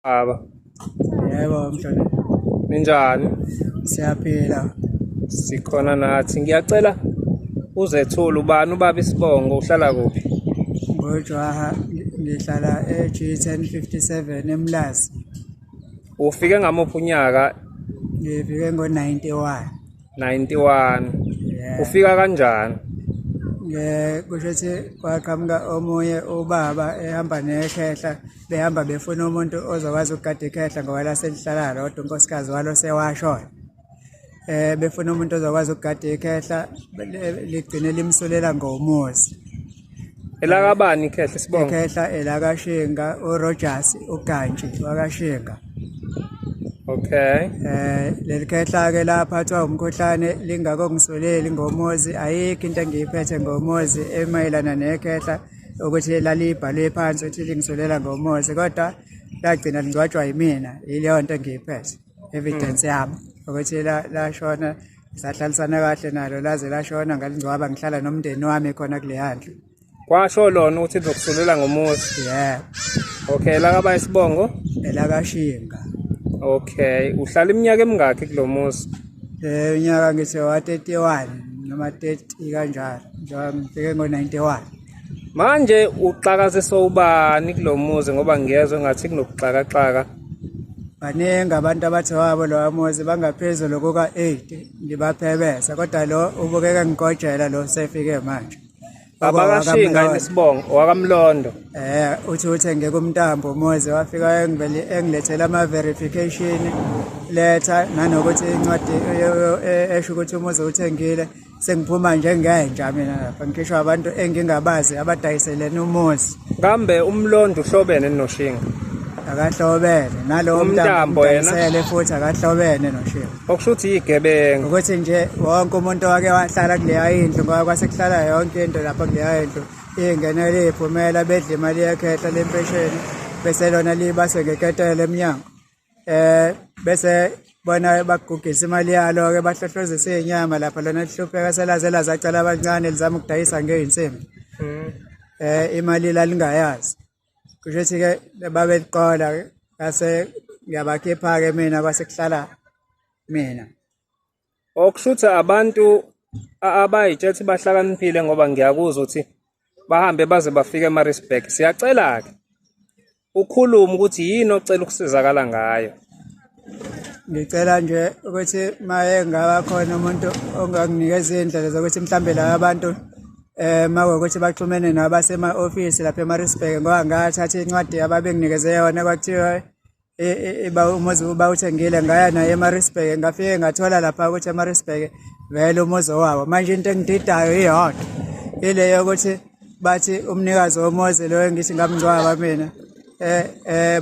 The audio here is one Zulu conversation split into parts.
Baba, Yebo mhlonishwa. ninjani? Siyaphila. Sikhona nathi. Ngiyacela uzethule ubani ubaba Isibongo uhlala kuphi? Ngojaha ngihlala G1057 eMlazi. Ufike ngamuphi unyaka? Ngifike ngo91. 91. Yeah. Ufika kanjani? Kusho ukuthi kwaqhamuka omunye ubaba ehamba nekhehla behamba befuna umuntu ozokwazi ukugada ikhehla ngoba la selihlala lodwa unkosikazi walo sewashona. Befuna umuntu ozokwazi ukugada ikhehla ligcine limsulela ngomuzi. Elakabani ikhehla Isibongo? Ikhehla elakashinga uRogers uGantshi wakashinga. Okay. Leli khehla ke laphathwa umkhuhlane lingakongisoleli ngomuzi, ayikho into engiyiphethe ngomuzi emayelana nekhehla ukuthi lalibhalwe phansi ukuthi lingisolela ngomuzi, kodwa lagcina lingcwatshwa yimina, yileyo nto engiyiphethe evidence yami ukuthi lashona sahlalisana kahle nalo laze lashona ngalingcwaba ngihlala nomndeni wami khona kule handle. Kwasho lona ukuthi lizokusolela ngomuzi? Yeah. Okay, elakaba Isibongo? Elakashinga. Okay, uhlala iminyaka emingaki kulo muzi? Unyaka ngithi wa 31 noma 30 kanjalo. Njengoba ngifike ngo91. Manje uxakazisa ubani kulo muzi ngoba ngiyezwe ngathi kunokuxakaxaka? Baningi abantu abathi wabo lo muzi bangaphezulu kuka8 ngibaphebesa, kodwa lo ubukeka ngigojela lo sefike manje. Abakashinga Isibongo wakamlondo. Uthi uthenge kumntambo umuzi wafika engilethela ama verification letter nanokuthi incwadi esho ukuthi umuzi uthengile, sengiphuma njengenja mina lapha ngikhishwa abantu engingabazi abadayiselene umuzi. Kambe umlondo uhlobene noShinga? Akahlobene nalo umntambo yena futhi akahlobene noShinga. Okusho ukuthi igebengu. Ukuthi nje wonke umuntu wake wahlala kuleya indlu ngoba kwase kuhlala yonke into lapha kuleya indlu ingenele iphumela bedla imali yekhehla lempesheni bese lona libase ngeketele eminyango. Bese bona bagugisa imali yalo ke bahlohlozisa inyama lapha lona lihlupheka selazela zacala abancane lizama ukudayisa ngeinsimbi. Imali lalingayazi. Kusho ukuthi ke babeliqola base ngiyabakhipha ke mina kwase kuhlala mina. Okusho ukuthi abantu abayitshethi bahlakaniphile ngoba ngiyakuzwa ukuthi bahambe baze bafike eMaritzburg. Siyacela ke ukhuluma ukuthi yini ocela ukusizakala ngayo. Ngicela nje ukuthi maye ngaba khona umuntu onganginikeza indlela zokuthi mhlambe la abantu makuwukuthi baxhumene nabasema office lapha eMaritzburg ngoba ngathatha incwadi ababenginikeze yona kwathiwa umuzi bawuthengile ngaya naye eMaritzburg, ngafike ngathola lapha ukuthi eMaritzburg vele umuzi wabo. Manje into engididayo iyodwa ileyo ukuthi bathi umnikazi womuzi lo engithi ngamngcwaba mina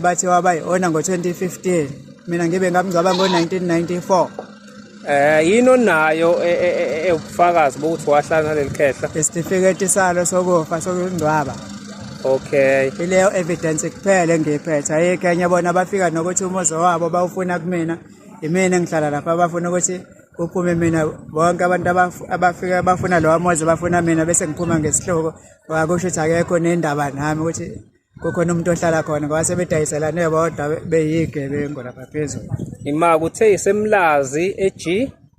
bathi wabayiona ngo2015, mina ngibe ngamngcwaba ngo1994. Yini onayo ubufakazi bokuthi wahlala naleli khehla? Isitifiketi salo sokufa sokungcwaba. Okay. Ileyo evidence kuphela engiyiphethe, ayikho enye. Bona bafika nokuthi umuzi wabo bawufuna kumina, imina engihlala lapha bafuna ukuthi kuphume mina. Bonke abantu abafika bafuna lo muzi bafuna mina bese ngiphuma ngesihloko. Akusho ukuthi akekho nendaba nami ukuthi kukhona umuntu ohlala khona ngoba sebedayiselane bodwa beyigebengu lapha phezulu. Ima kuthe isemlazi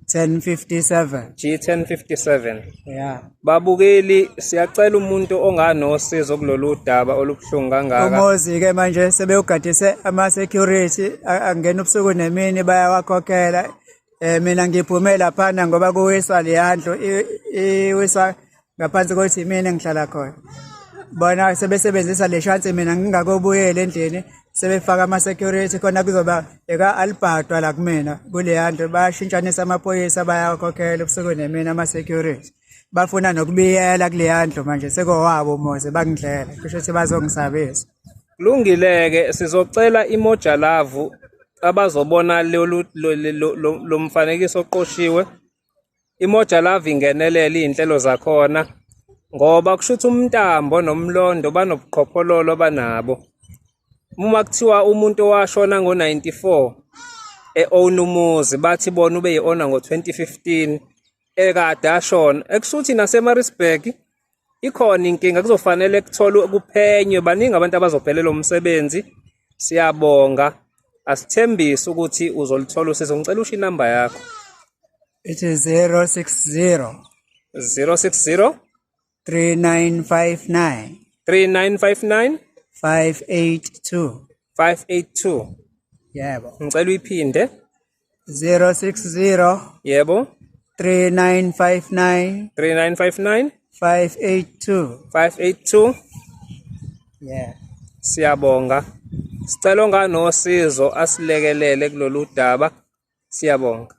G1057. G1057. Yeah. Babukeli, siyacela umuntu onganosizo kulolu daba olubuhlungu kangaka. Umuzi ke manje sebewugadise ama security angena ubusuku nemini bayawakhokhela. Mina ngiphume lapha ngoba kuwiswa leyandlo iwiswa ngaphansi kokuthi mina ngihlala khona. Bona sebesebenzisa le chance mina ngingakobuyela endlini, sebefaka ama security khona kuzoba eka albhadwa la kumina kule handle. Bayashintshanisa amaphoyisa bayakhokhela ubusuku nemini ama security. Bafuna nokubiyela kule handle manje sekowabo umuzi bangidlela, kusho ukuthi bazongisabisa. Kulungileke, sizocela imoja lavu abazobona lo mfanekiso oqoshiwe. Imoja lavu ingenelele izinhlelo zakhona ngoba kushuthi umntambo nomlondo banobuqhophololo banabo. Uma kuthiwa umuntu owashona ngo94 own umuzi bathi bona ube yiona ngo2015 ekade ashona, ekushuthi naseMaritzburg ikhona inkinga kuzofanele kutholwe kuphenywe. Baningi abantu abazophelela umsebenzi Siyabonga. Asithembise ukuthi uzolithola usizo. Ngicela usho inamba yakho. It is 060 060 3959 3959 582. 582. Yebo. Ngicela uyiphinde. 060 Yebo. 3959 3959 582. 582. Yeah. Siyabonga. Sicela onganosizo asilekelele kulolu daba. Siyabonga.